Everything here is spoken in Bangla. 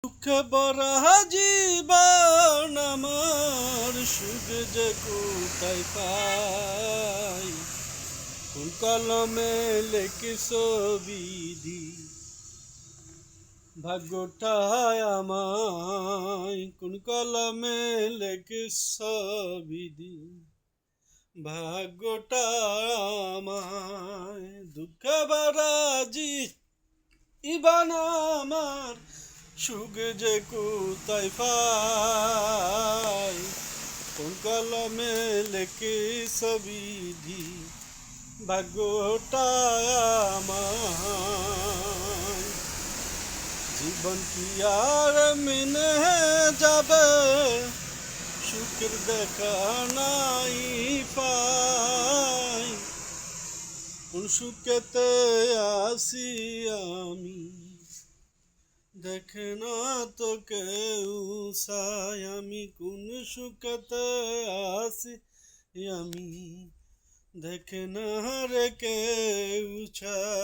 দুঃখে ভরা জীবন আমার, সুখ যে কোথায় পাই, কোন কলমে লেখিস বিধি, ভাগ্যটায় আমায় কোন কলমে লেখিস বিধি, ভাগ্যটা আমায়। দুঃখে ভরা জীবন আমার, সুখ যে কোথায় পাই, কোন কলমে লেখিস বিধি, ভাগ্যটা আমার। জীবন কি আর মেনে যাবে, সুখের দেখা নাই পাই, কোন সুখেতে আসি আমি, দেখে না তো কেউ চাই, আমি কোন সুখেতে আসি আমি, দেখে না রে কেউ চাই।